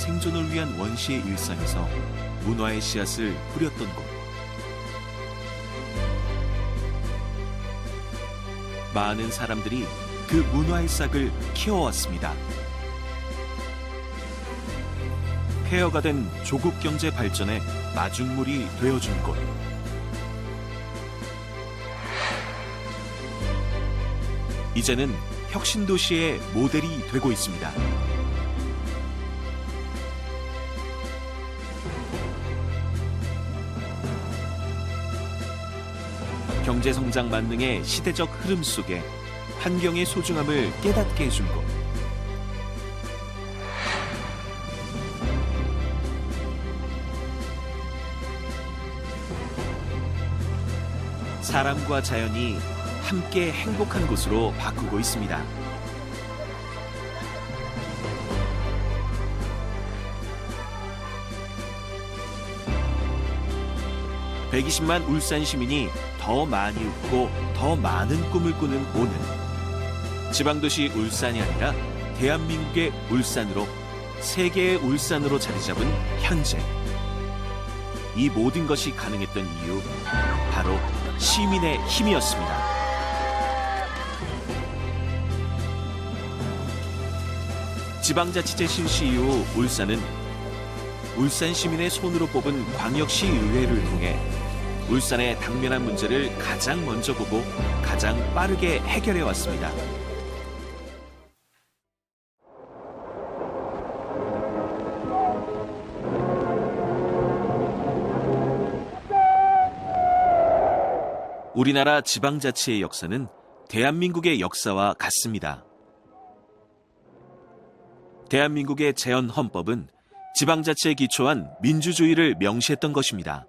생존을 위한 원시의 일상에서 문화의 씨앗을 뿌렸던 곳. 많은 사람들이 그 문화의 싹을 키워왔습니다. 폐허가 된 조국 경제 발전의 마중물이 되어준 곳. 이제는 혁신도시의 모델이 되고 있습니다. 경제성장 만능의 시대적 흐름 속에 환경의 소중함을 깨닫게 해준 곳. 사람과 자연이 함께 행복한 곳으로 바꾸고 있습니다. (120만) 울산 시민이 더 많이 웃고 더 많은 꿈을 꾸는 오늘. 지방도시 울산이 아니라 대한민국의 울산으로, 세계의 울산으로 자리 잡은 현재. 이 모든 것이 가능했던 이유, 바로 시민의 힘이었습니다. 지방자치제 실시 이후 울산은 울산 시민의 손으로 뽑은 광역시의회를 통해 울산의 당면한 문제를 가장 먼저 보고 가장 빠르게 해결해 왔습니다. 우리나라 지방자치의 역사는 대한민국의 역사와 같습니다. 대한민국의 제헌헌법은 지방자치에 기초한 민주주의를 명시했던 것입니다.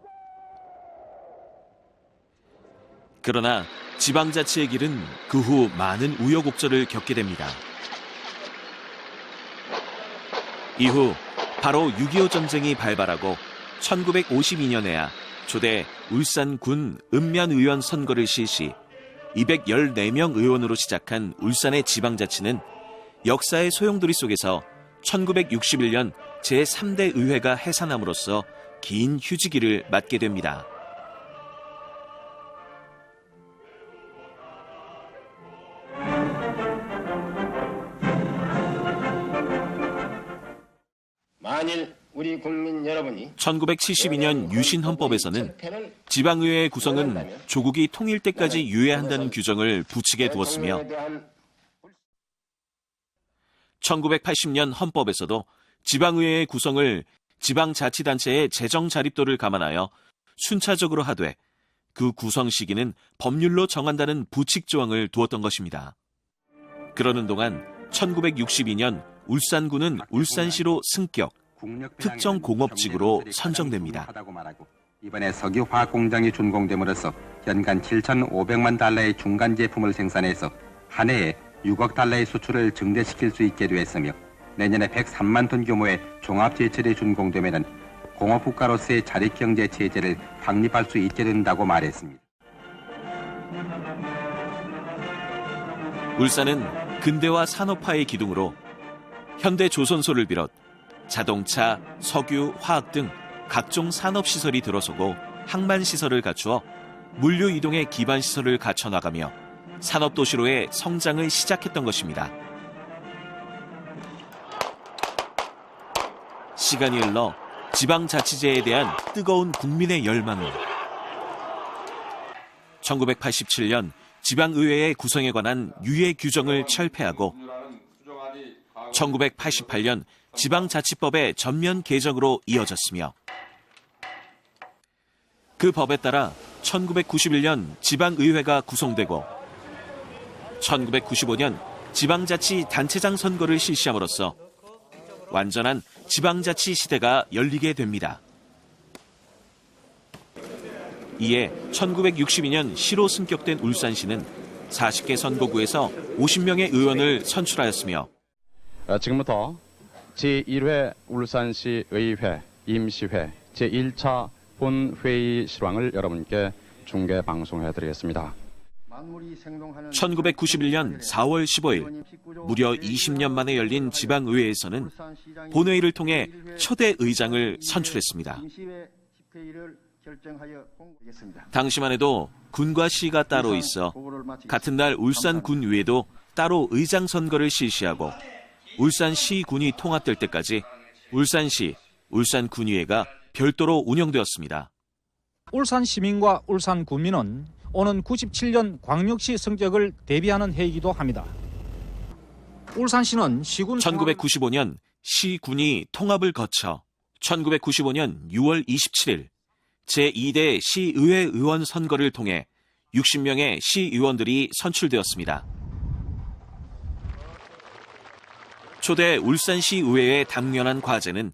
그러나 지방자치의 길은 그 후 많은 우여곡절을 겪게 됩니다. 이후 바로 6.25 전쟁이 발발하고 1952년에야 초대 울산군 읍면의원 선거를 실시 214명 의원으로 시작한 울산의 지방자치는 역사의 소용돌이 속에서 1961년 제3대 의회가 해산함으로써 긴 휴지기를 맞게 됩니다. 만일 우리 국민 여러분이 1972년 유신헌법에서는 지방의회의 구성은 조국이 통일 때까지 유예한다는 규정을 부칙에 두었으며 1980년 헌법에서도 지방의회의 구성을 지방자치단체의 재정 자립도를 감안하여 순차적으로 하되 그 구성 시기는 법률로 정한다는 부칙 조항을 두었던 것입니다. 그러는 동안 1962년 울산군은 울산시로 승격, 특정 공업지구로 선정됩니다. 이번에 석유화학공장이 준공됨으로써 연간 7,500만 달러의 중간 제품을 생산해서 한 해에 6억 달러의 수출을 증대시킬 수 있게 되었으며 내년에 103만 톤 규모의 종합제철이 준공되면 공업국가로서의 자립경제 체제를 확립할 수 있게 된다고 말했습니다. 울산은 근대화 산업화의 기둥으로 현대조선소를 비롯 자동차, 석유, 화학 등 각종 산업시설이 들어서고 항만시설을 갖추어 물류 이동의 기반시설을 갖춰나가며 산업도시로의 성장을 시작했던 것입니다. 시간이 흘러 지방자치제에 대한 뜨거운 국민의 열망은 1987년 지방의회의 구성에 관한 유예 규정을 철폐하고 1988년 지방자치법의 전면 개정으로 이어졌으며 그 법에 따라 1991년 지방의회가 구성되고 1995년 지방자치 단체장 선거를 실시함으로써 완전한 지방자치 시대가 열리게 됩니다. 이에 1962년 시로 승격된 울산시는 40개 선거구에서 50명의 의원을 선출하였으며 지금부터 제1회 울산시 의회 임시회 제1차 본회의 실황을 여러분께 중계 방송해 드리겠습니다. 1991년 4월 15일 무려 20년 만에 열린 지방의회에서는 본회의를 통해 초대 의장을 선출했습니다. 당시만 해도 군과 시가 따로 있어 같은 날 울산군의회도 따로 의장 선거를 실시하고 울산시군이 통합될 때까지 울산시, 울산군의회가 별도로 운영되었습니다. 울산 시민과 울산 군민은 오는 97년 광역시 성적을 대비하는 해이기도 합니다. 울산시는 시군 1995년 시군이 통합을 거쳐 1995년 6월 27일 제2대 시의회 의원 선거를 통해 60명의 시의원들이 선출되었습니다. 초대 울산시 의회의 당면한 과제는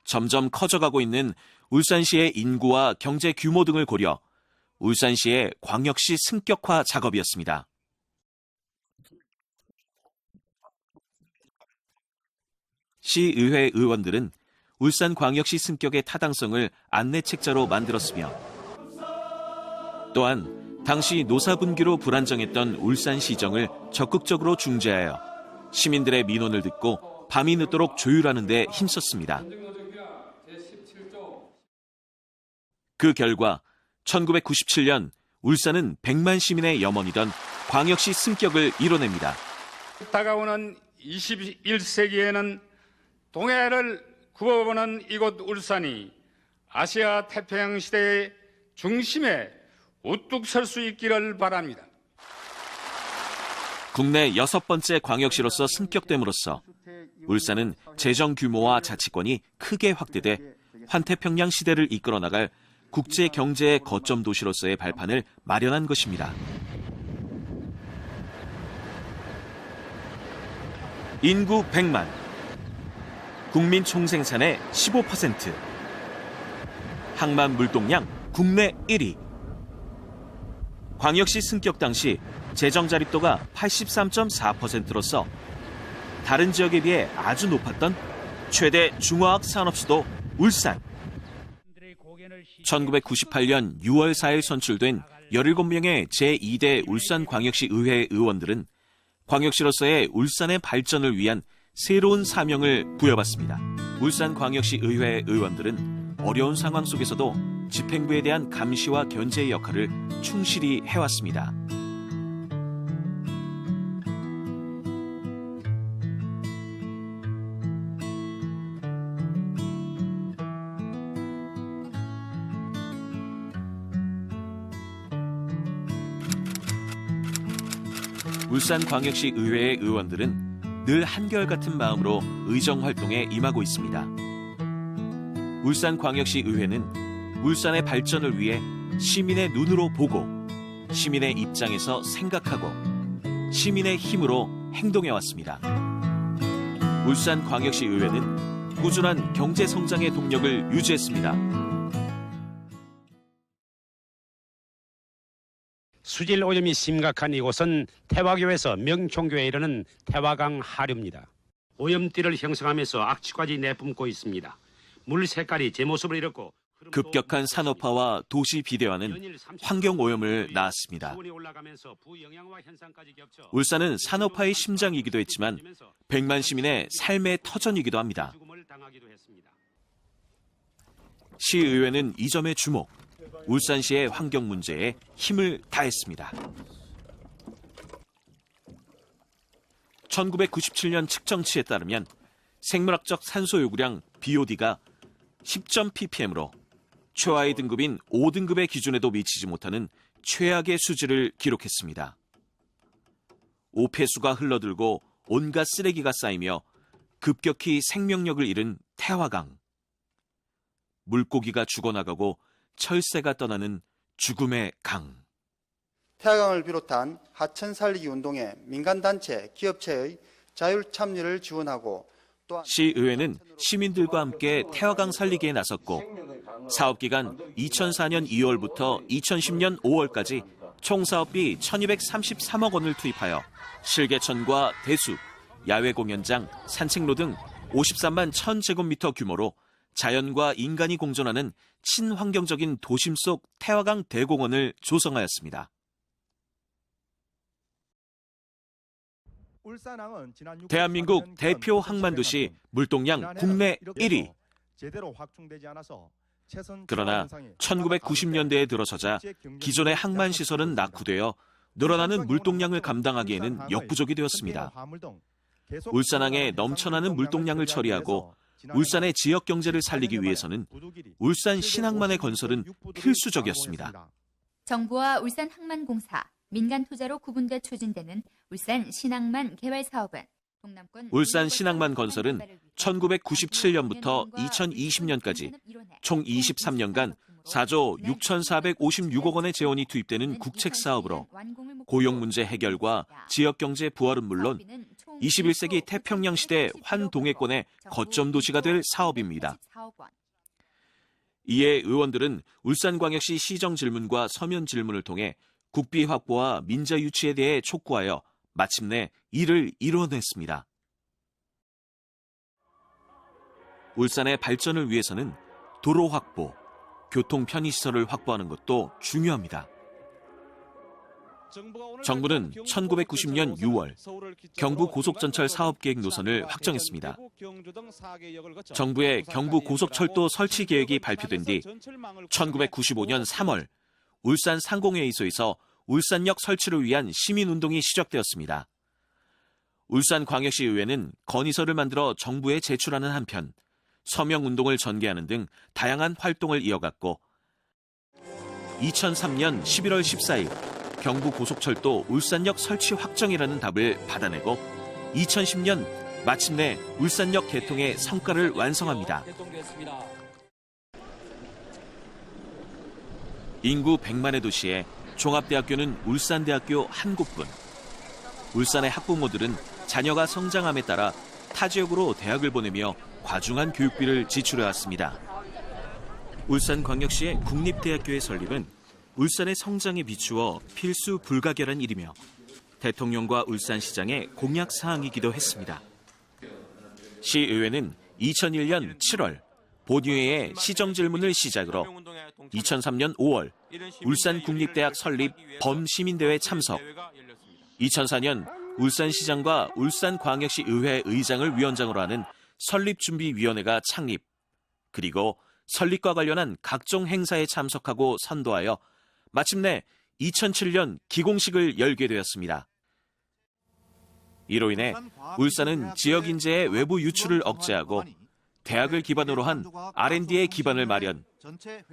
점점 커져가고 있는 울산시의 인구와 경제 규모 등을 고려 울산시의 광역시 승격화 작업이었습니다. 시의회 의원들은 울산광역시 승격의 타당성을 안내책자로 만들었으며 또한 당시 노사분규로 불안정했던 울산시정을 적극적으로 중재하여 시민들의 민원을 듣고 밤이 늦도록 조율하는 데 힘썼습니다. 그 결과 1997년 울산은 100만 시민의 염원이던 광역시 승격을 이뤄냅니다. 다가오는 21세기에는 동해를 굽어보는 이곳 울산이 아시아 태평양 시대의 중심에 우뚝 설 수 있기를 바랍니다. 국내 6번째 광역시로서 승격됨으로써 울산은 재정 규모와 자치권이 크게 확대돼 환태평양 시대를 이끌어 나갈 국제 경제의 거점 도시로서의 발판을 마련한 것입니다. 인구 100만, 국민 총생산의 15%, 항만 물동량 국내 1위. 광역시 승격 당시 재정 자립도가 83.4%로서 다른 지역에 비해 아주 높았던 최대 중화학 산업수도 울산. 1998년 6월 4일 선출된 17명의 제2대 울산광역시 의회 의원들은 광역시로서의 울산의 발전을 위한 새로운 사명을 부여받습니다. 울산광역시 의회 의원들은 어려운 상황 속에서도 집행부에 대한 감시와 견제의 역할을 충실히 해왔습니다. 울산광역시 의회의 의원들은 늘 한결같은 마음으로 의정 활동에 임하고 있습니다. 울산광역시 의회는 울산의 발전을 위해 시민의 눈으로 보고 시민의 입장에서 생각하고 시민의 힘으로 행동해왔습니다. 울산광역시 의회는 꾸준한 경제 성장의 동력을 유지했습니다. 수질 오염이 심각한 이곳은 태화교에서 명총교에 이르는 태화강 하류입니다. 오염띠를 형성하면서 악취까지 내뿜고 있습니다. 물 색깔이 제 모습을 잃었고 급격한 산업화와 도시 비대화는 환경 오염을 낳았습니다. 울산은 산업화의 심장이기도 했지만 100만 시민의 삶의 터전이기도 합니다. 시의회는 이 점에 주목, 울산시의 환경 문제에 힘을 다했습니다. 1997년 측정치에 따르면 생물학적 산소 요구량 BOD가 10.ppm으로 최하위 등급인 5등급의 기준에도 미치지 못하는 최악의 수치를 기록했습니다. 오폐수가 흘러들고 온갖 쓰레기가 쌓이며 급격히 생명력을 잃은 태화강. 물고기가 죽어나가고 철새가 떠나는 죽음의 강. 태화강을 비롯한 하천 살리기 운동에 민간단체, 기업체의 자율 참여를 지원하고 또한 시의회는 시민들과 함께 태화강 살리기에 나섰고 사업기간 2004년 2월부터 2010년 5월까지 총 사업비 1233억 원을 투입하여 실개천과 대수, 야외 공연장, 산책로 등 53만 1000제곱미터 규모로 자연과 인간이 공존하는 친환경적인 도심 속 태화강 대공원을 조성하였습니다. 대한민국 대표 항만도시 물동량 국내 1위. 그러나 1990년대에 들어서자 기존의 항만시설은 낙후되어 늘어나는 물동량을 감당하기에는 역부족이 되었습니다. 울산항에 넘쳐나는 물동량을 처리하고 울산의 지역 경제를 살리기 위해서는 울산 신항만의 건설은 필수적이었습니다. 정부와 울산항만공사, 민간 투자로 구분돼 추진되는 울산 신항만 개발 사업은 울산 신항만 건설은 1997년부터 2020년까지 총 23년간 4조 6,456억 원의 재원이 투입되는 국책 사업으로 고용 문제 해결과 지역 경제 부활은 물론 21세기 태평양 시대 환동해권의 거점 도시가 될 사업입니다. 이에 의원들은 울산광역시 시정 질문과 서면 질문을 통해 국비 확보와 민자 유치에 대해 촉구하여 마침내 이를 이뤄냈습니다. 울산의 발전을 위해서는 도로 확보, 교통 편의시설을 확보하는 것도 중요합니다. 정부는 1990년 6월 경부 고속전철 사업계획 노선을 확정했습니다. 정부의 경부 고속철도 설치 계획이 발표된 뒤 1995년 3월 울산 상공회의소에서 울산역 설치를 위한 시민운동이 시작되었습니다. 울산광역시의회는 건의서를 만들어 정부에 제출하는 한편 서명운동을 전개하는 등 다양한 활동을 이어갔고 2003년 11월 14일 경부고속철도 울산역 설치 확정이라는 답을 받아내고 2010년 마침내 울산역 개통의 성과를 완성합니다. 인구 100만의 도시에 종합대학교는 울산대학교 한 곳뿐. 울산의 학부모들은 자녀가 성장함에 따라 타 지역으로 대학을 보내며 과중한 교육비를 지출해왔습니다. 울산광역시의 국립대학교의 설립은 울산의 성장에 비추어 필수 불가결한 일이며 대통령과 울산시장의 공약 사항이기도 했습니다. 시의회는 2001년 7월 본의회의 시정질문을 시작으로 2003년 5월 울산국립대학 설립 범시민대회 참석, 2004년 울산시장과 울산광역시의회 의장을 위원장으로 하는 설립준비위원회가 창립, 그리고 설립과 관련한 각종 행사에 참석하고 선도하여 마침내 2007년 기공식을 열게 되었습니다. 이로 인해 울산은 지역 인재의 외부 유출을 억제하고 대학을 기반으로 한 R&D의 기반을 마련,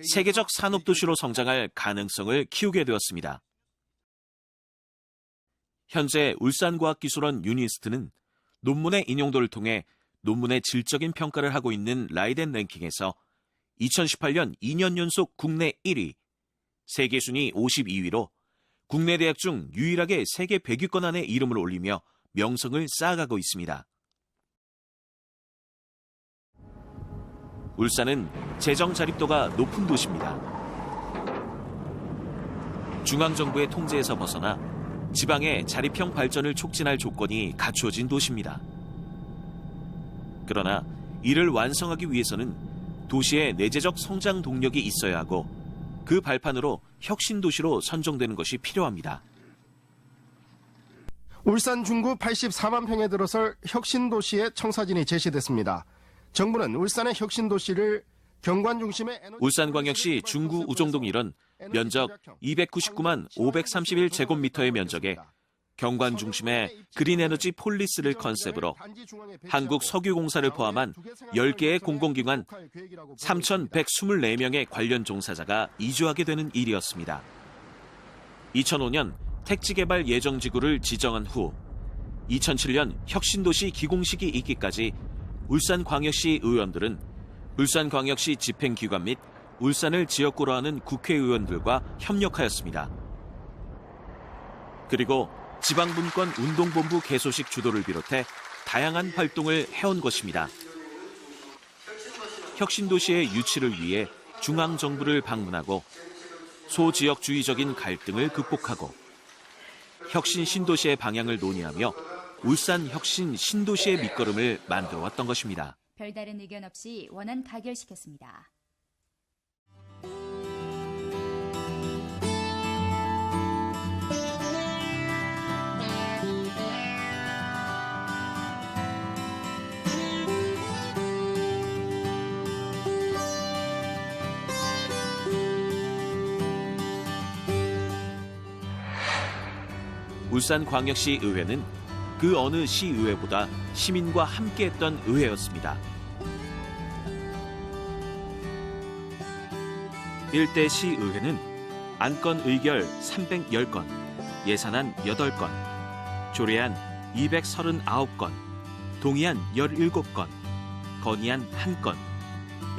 세계적 산업도시로 성장할 가능성을 키우게 되었습니다. 현재 울산과학기술원 유니스트는 논문의 인용도를 통해 논문의 질적인 평가를 하고 있는 라이덴 랭킹에서 2018년 2년 연속 국내 1위, 세계 순위 52위로 국내 대학 중 유일하게 세계 100위권 안에 이름을 올리며 명성을 쌓아가고 있습니다. 울산은 재정 자립도가 높은 도시입니다. 중앙정부의 통제에서 벗어나 지방의 자립형 발전을 촉진할 조건이 갖추어진 도시입니다. 그러나 이를 완성하기 위해서는 도시의 내재적 성장 동력이 있어야 하고 그 발판으로 혁신도시로 선정되는 것이 필요합니다. 울산 중구 84만 평에 들어설 혁신도시의 청사진이 제시됐습니다. 정부는 울산의 혁신도시를 경관 중심의 울산광역시 중구 우종동 1은 면적 299만 531제곱미터의 면적에 경관 중심의 그린에너지 폴리스를 컨셉으로 한국석유공사를 포함한 10개의 공공기관 3,124명의 관련 종사자가 이주하게 되는 일이었습니다. 2005년 택지개발 예정지구를 지정한 후 2007년 혁신도시 기공식이 있기까지 울산광역시 의원들은 울산광역시 집행기관 및 울산을 지역구로 하는 국회의원들과 협력하였습니다. 그리고 지방분권 운동본부 개소식 주도를 비롯해 다양한 활동을 해온 것입니다. 혁신도시의 유치를 위해 중앙정부를 방문하고 소지역주의적인 갈등을 극복하고 혁신 신도시의 방향을 논의하며 울산 혁신 신도시의 밑거름을 만들어왔던 것입니다. 별다른 의견 없이 원안 가결시켰습니다. 울산광역시 의회는 그 어느 시의회보다 시민과 함께했던 의회였습니다. 일대 시의회는 안건 의결 310건, 예산안 8건, 조례안 239건, 동의안 17건, 건의안 1건,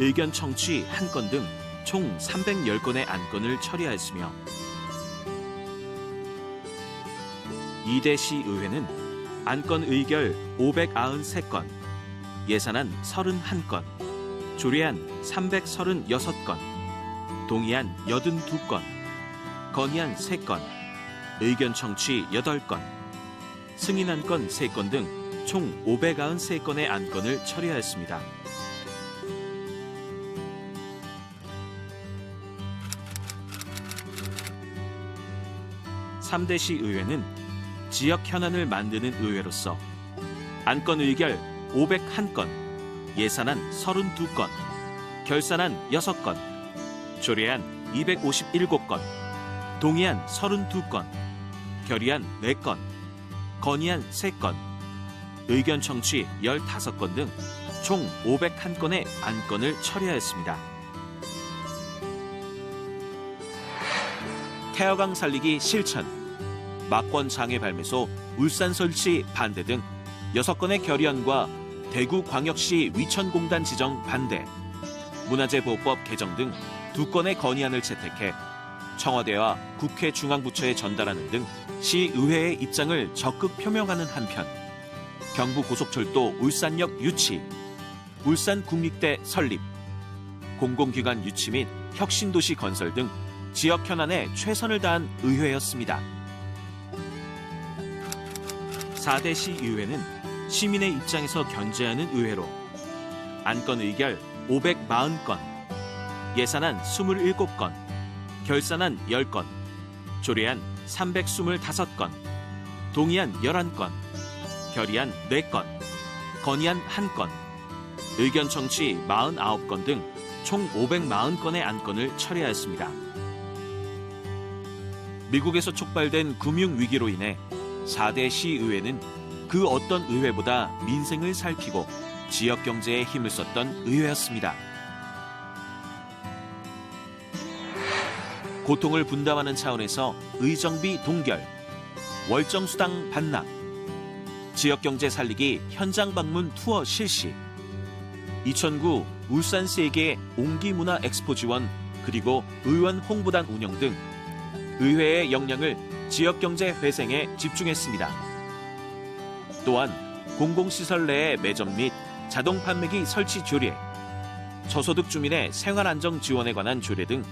의견 청취 1건 등 총 310건의 안건을 처리하였으며 2대 시의회는 안건 의결 593건, 예산안 31건, 조례안 336건, 동의안 82건, 건의안 3건, 의견 청취 8건, 승인 안건 3건 등 총 593건의 안건을 처리하였습니다. (3대) 시의회는 지역 현안을 만드는 의회로서 안건 의결 501건, 예산안 32건, 결산안 6건, 조례안 257건, 동의안 32건, 결의안 4건, 건의안 3건, 의견 청취 15건 등 총 501건의 안건을 처리하였습니다. 태화강 살리기 실천, 막권 장애 발매소, 울산 설치 반대 등 6건의 결의안과 대구광역시 위천공단 지정 반대, 문화재보호법 개정 등 2건의 건의안을 채택해 청와대와 국회 중앙부처에 전달하는 등 시의회의 입장을 적극 표명하는 한편 경부고속철도 울산역 유치, 울산국립대 설립, 공공기관 유치 및 혁신도시 건설 등 지역 현안에 최선을 다한 의회였습니다. 4대 시의회는 시민의 입장에서 견제하는 의회로 안건 의결 540건, 예산안 27건, 결산안 10건, 조례안 325건, 동의안 11건, 결의안 4건, 건의안 1건, 의견 청취 49건 등 총 540건의 안건을 처리하였습니다. 미국에서 촉발된 금융위기로 인해 4대 시의회는 그 어떤 의회보다 민생을 살피고 지역 경제에 힘을 썼던 의회였습니다. 고통을 분담하는 차원에서 의정비 동결, 월정수당 반납, 지역경제 살리기 현장 방문 투어 실시, 2009 울산 세계 옹기문화 엑스포 지원, 그리고 의원 홍보단 운영 등 의회의 역량을 지역경제 회생에 집중했습니다. 또한 공공시설 내의 매점 및 자동 판매기 설치 조례, 저소득 주민의 생활안정 지원에 관한 조례 등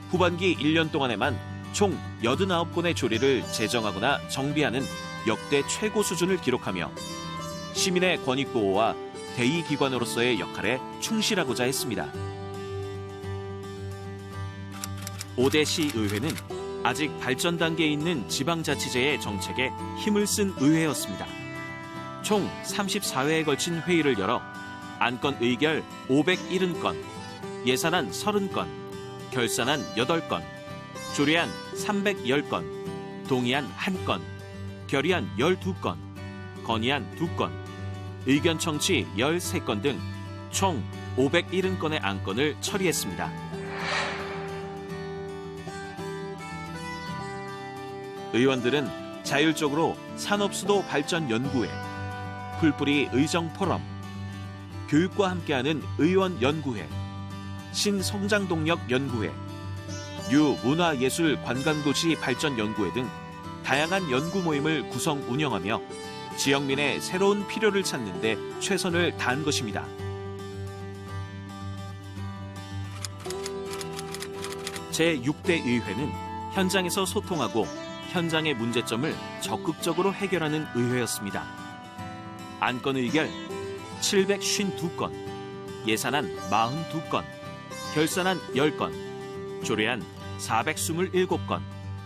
후반기 1년 동안에만 총 89건의 조례를 제정하거나 정비하는 역대 최고 수준을 기록하며 시민의 권익보호와 대의기관으로서의 역할에 충실하고자 했습니다. 5대 시의회는 아직 발전 단계에 있는 지방자치제의 정책에 힘을 쓴 의회였습니다. 총 34회에 걸친 회의를 열어 안건 의결 570건, 예산안 30건, 결산안 8건, 조례안 310건, 동의안 1건, 결의안 12건, 건의안 2건, 의견 청취 13건 등 총 570건의 안건을 처리했습니다. 의원들은 자율적으로 산업수도 발전연구회, 풀뿌리 의정포럼, 교육과 함께하는 의원연구회, 신성장동력연구회, 유문화예술관광도시 발전연구회 등 다양한 연구 모임을 구성 운영하며 지역민의 새로운 필요를 찾는 데 최선을 다한 것입니다. 제6대 의회는 현장에서 소통하고 현장의 문제점을 적극적으로 해결하는 의회였습니다. 안건 의결 752건, 예산안 42건, 결산안 10건, 조례안 427건,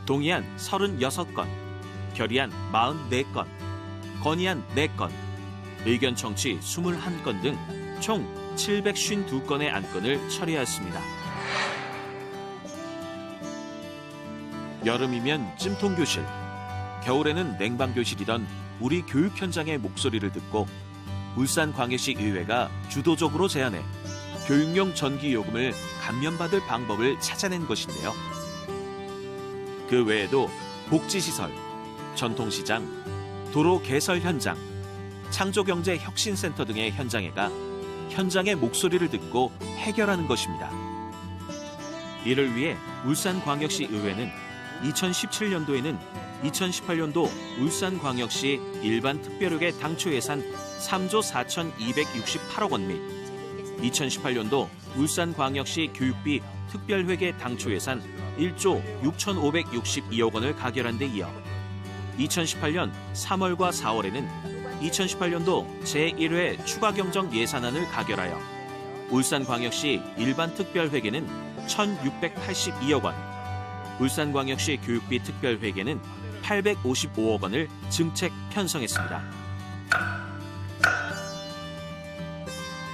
동의안 36건, 결의안 44건, 건의안 4건, 의견 청취 21건 등 총 752건의 안건을 처리하였습니다. 여름이면 찜통교실, 겨울에는 냉방교실이던 우리 교육 현장의 목소리를 듣고 울산광역시 의회가 주도적으로 제안해 교육용 전기요금을 감면받을 방법을 찾아낸 것인데요. 그 외에도 복지시설, 전통시장, 도로 개설 현장, 창조경제혁신센터 등의 현장에 가 현장의 목소리를 듣고 해결하는 것입니다. 이를 위해 울산광역시 의회는 2017년도에는 2018년도 울산광역시 일반 특별회계 당초 예산 3조 4,268억 원 및 2018년도 울산광역시 교육비 특별회계 당초 예산 1조 6,562억 원을 가결한 데 이어 2018년 3월과 4월에는 2018년도 제1회 추가경정 예산안을 가결하여 울산광역시 일반 특별회계는 1,682억 원, 울산광역시 교육비 특별회계는 855억 원을 증책 편성했습니다.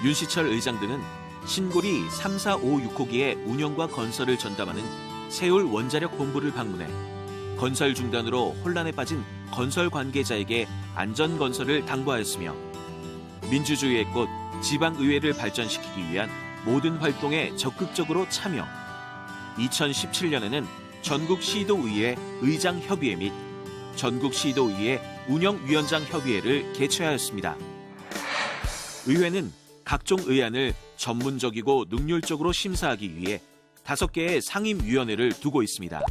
윤시철 의장 등은 신고리 3, 4, 5, 6호기의 운영과 건설을 전담하는 세울 원자력 본부를 방문해 건설 중단으로 혼란에 빠진 건설 관계자에게 안전 건설을 당부하였으며 민주주의의 꽃 지방의회를 발전시키기 위한 모든 활동에 적극적으로 참여, 2017년에는 전국시도의회 의장협의회 및 전국시도의회 운영위원장 협의회를 개최하였습니다. 의회는 각종 의안을 전문적이고 능률적으로 심사하기 위해 5개의 상임위원회를 두고 있습니다.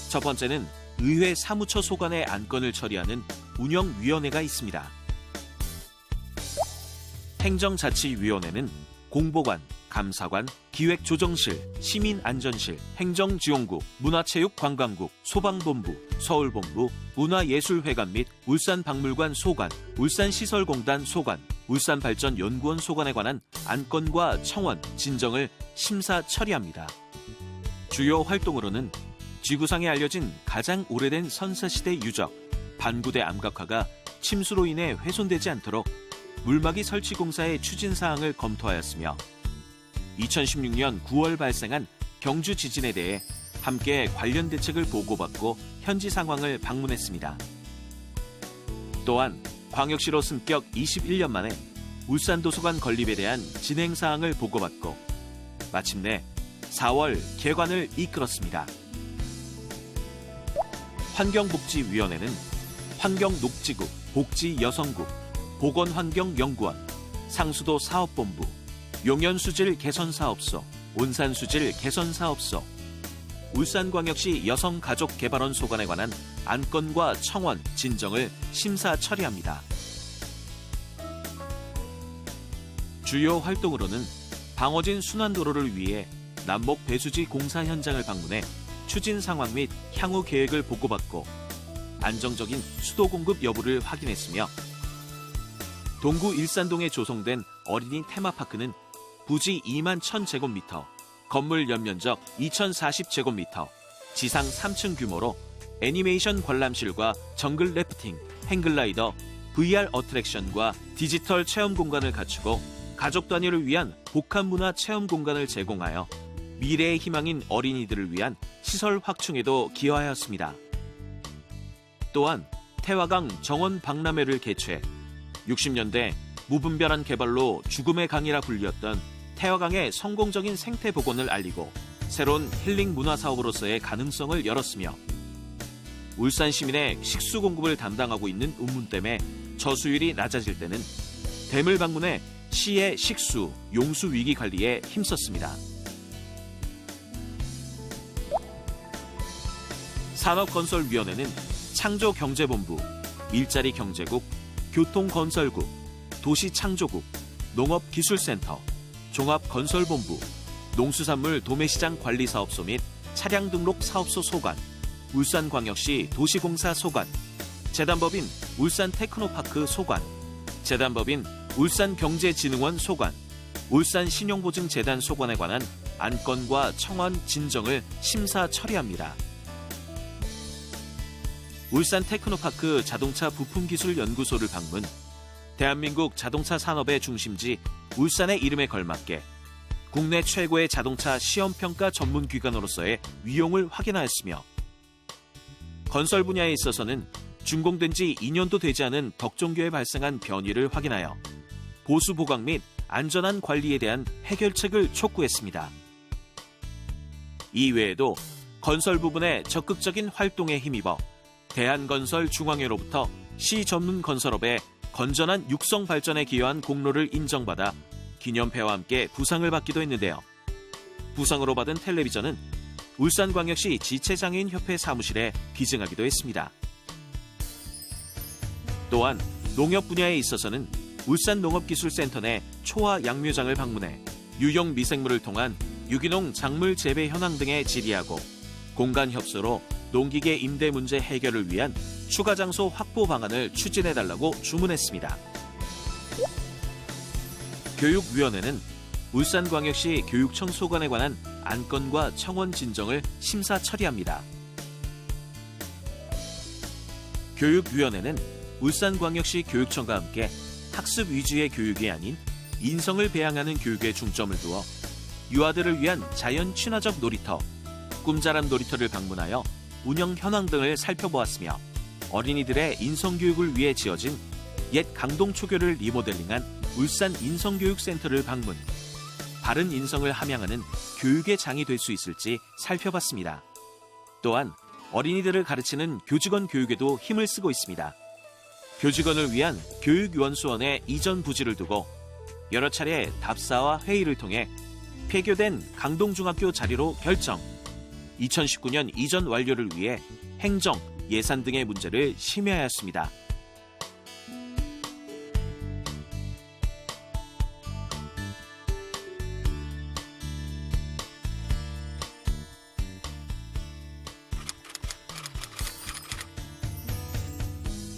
첫 번째는 의회 사무처 소관의 안건을 처리하는 운영위원회가 있습니다. 행정자치위원회는 공보관, 감사관, 기획조정실, 시민안전실, 행정지원국, 문화체육관광국, 소방본부, 서울본부, 문화예술회관 및 울산박물관 소관, 울산시설공단 소관, 울산발전연구원 소관에 관한 안건과 청원, 진정을 심사 처리합니다. 주요 활동으로는 지구상에 알려진 가장 오래된 선사시대 유적, 반구대 암각화가 침수로 인해 훼손되지 않도록 물막이 설치 공사의 추진 사항을 검토하였으며 2016년 9월 발생한 경주 지진에 대해 함께 관련 대책을 보고받고 현지 상황을 방문했습니다. 또한 광역시로 승격 21년 만에 울산도서관 건립에 대한 진행 사항을 보고받고 마침내 4월 개관을 이끌었습니다. 환경복지위원회는 환경녹지국, 복지여성국, 보건환경연구원, 상수도 사업본부, 용연수질 개선사업소, 온산수질 개선사업소, 울산광역시 여성가족개발원 소관에 관한 안건과 청원, 진정을 심사 처리합니다. 주요 활동으로는 방어진 순환도로를 위해 남목 배수지 공사 현장을 방문해 추진 상황 및 향후 계획을 보고받고 안정적인 수도 공급 여부를 확인했으며 동구 일산동에 조성된 어린이 테마파크는 부지 2만 1,000제곱미터, 건물 연면적 2,040제곱미터, 지상 3층 규모로 애니메이션 관람실과 정글 래프팅, 행글라이더, VR 어트랙션과 디지털 체험 공간을 갖추고 가족 단위를 위한 복합문화 체험 공간을 제공하여 미래의 희망인 어린이들을 위한 시설 확충에도 기여하였습니다. 또한 태화강 정원 박람회를 개최해 60년대 무분별한 개발로 죽음의 강이라 불리었던 태화강의 성공적인 생태 복원을 알리고 새로운 힐링 문화 사업으로서의 가능성을 열었으며 울산 시민의 식수 공급을 담당하고 있는 운문댐의 저수율이 낮아질 때는 댐을 방문해 시의 식수, 용수 위기 관리에 힘썼습니다. 산업건설위원회는 창조경제본부, 일자리경제국, 교통건설국, 도시창조국, 농업기술센터, 종합건설본부, 농수산물 도매시장 관리사업소 및 차량등록사업소 소관, 울산광역시 도시공사 소관, 재단법인 울산테크노파크 소관, 재단법인 울산경제진흥원 소관, 울산신용보증재단 소관에 관한 안건과 청원, 진정을 심사 처리합니다. 울산테크노파크 자동차 부품기술연구소를 방문, 대한민국 자동차 산업의 중심지 울산의 이름에 걸맞게 국내 최고의 자동차 시험평가 전문기관으로서의 위용을 확인하였으며 건설 분야에 있어서는 준공된 지 2년도 되지 않은 덕종교에 발생한 변이를 확인하여 보수 보강 및 안전한 관리에 대한 해결책을 촉구했습니다. 이외에도 건설 부분의 적극적인 활동에 힘입어 대한건설 중앙회로부터 시 전문 건설업의 건전한 육성 발전에 기여한 공로를 인정받아 기념패와 함께 부상을 받기도 했는데요. 부상으로 받은 텔레비전은 울산광역시 지체장애인협회 사무실에 기증하기도 했습니다. 또한 농협 분야에 있어서는 울산농업기술센터 내 초화 양묘장을 방문해 유용 미생물을 통한 유기농 작물 재배 현황 등에 질의하고 공간 협소로 농기계 임대 문제 해결을 위한 추가 장소 확보 방안을 추진해달라고 주문했습니다. 교육위원회는 울산광역시 교육청 소관에 관한 안건과 청원 진정을 심사 처리합니다. 교육위원회는 울산광역시 교육청과 함께 학습 위주의 교육이 아닌 인성을 배양하는 교육에 중점을 두어 유아들을 위한 자연 친화적 놀이터, 꿈자람 놀이터를 방문하여 운영 현황 등을 살펴보았으며 어린이들의 인성교육을 위해 지어진 옛 강동초교를 리모델링한 울산 인성교육센터를 방문, 바른 인성을 함양하는 교육의 장이 될 수 있을지 살펴봤습니다. 또한 어린이들을 가르치는 교직원 교육에도 힘을 쓰고 있습니다. 교직원을 위한 교육위원수원의 이전 부지를 두고 여러 차례 답사와 회의를 통해 폐교된 강동중학교 자리로 결정, 2019년 이전 완료를 위해 행정, 예산 등의 문제를 심의하였습니다.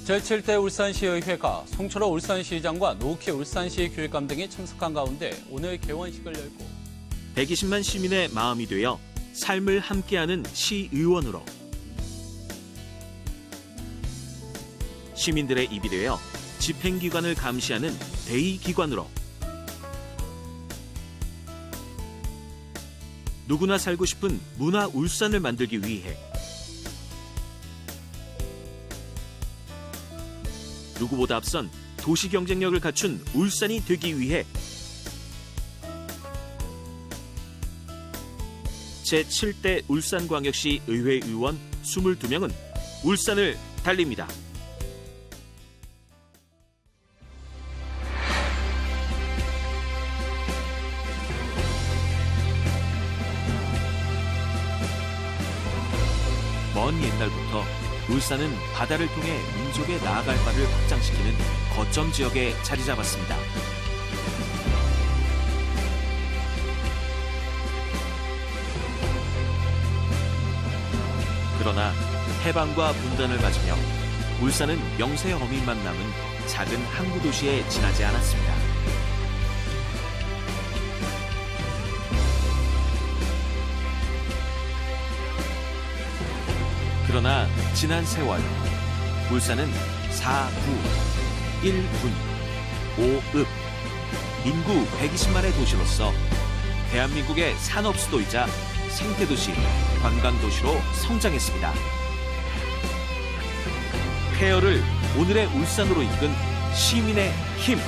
제7대 울산시의회가 송철호 울산시장과 노키 울산시 교육감 등이 참석한 가운데 오늘 개원식을 열고 120만 시민의 마음이 되어 삶을 함께하는 시의원으로, 시민들의 입이 되어 집행기관을 감시하는 대의기관으로, 누구나 살고 싶은 문화 울산을 만들기 위해 누구보다 앞선 도시 경쟁력을 갖춘 울산이 되기 위해 제7대 울산광역시 의회 의원 22명은 울산을 달립니다. 먼 옛날부터 울산은 바다를 통해 민족의 나아갈 바를 확장시키는 거점 지역에 자리 잡았습니다. 그러나 해방과 분단을 맞으며 울산은 명세 어민만 남은 작은 항구 도시에 지나지 않았습니다. 그러나 지난 세월, 울산은 4구, 1군, 5읍, 인구 120만의 도시로서 대한민국의 산업수도이자 생태도시, 관광도시로 성장했습니다. 폐허를 오늘의 울산으로 이끈 시민의 힘.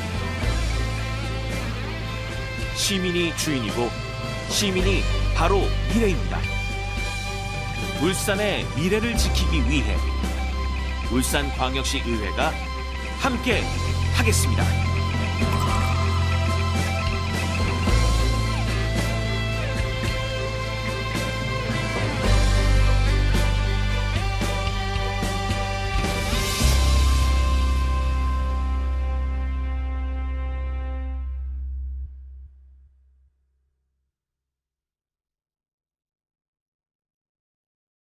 시민이 주인이고 시민이 바로 미래입니다. 울산의 미래를 지키기 위해 울산광역시 의회가 함께 하겠습니다.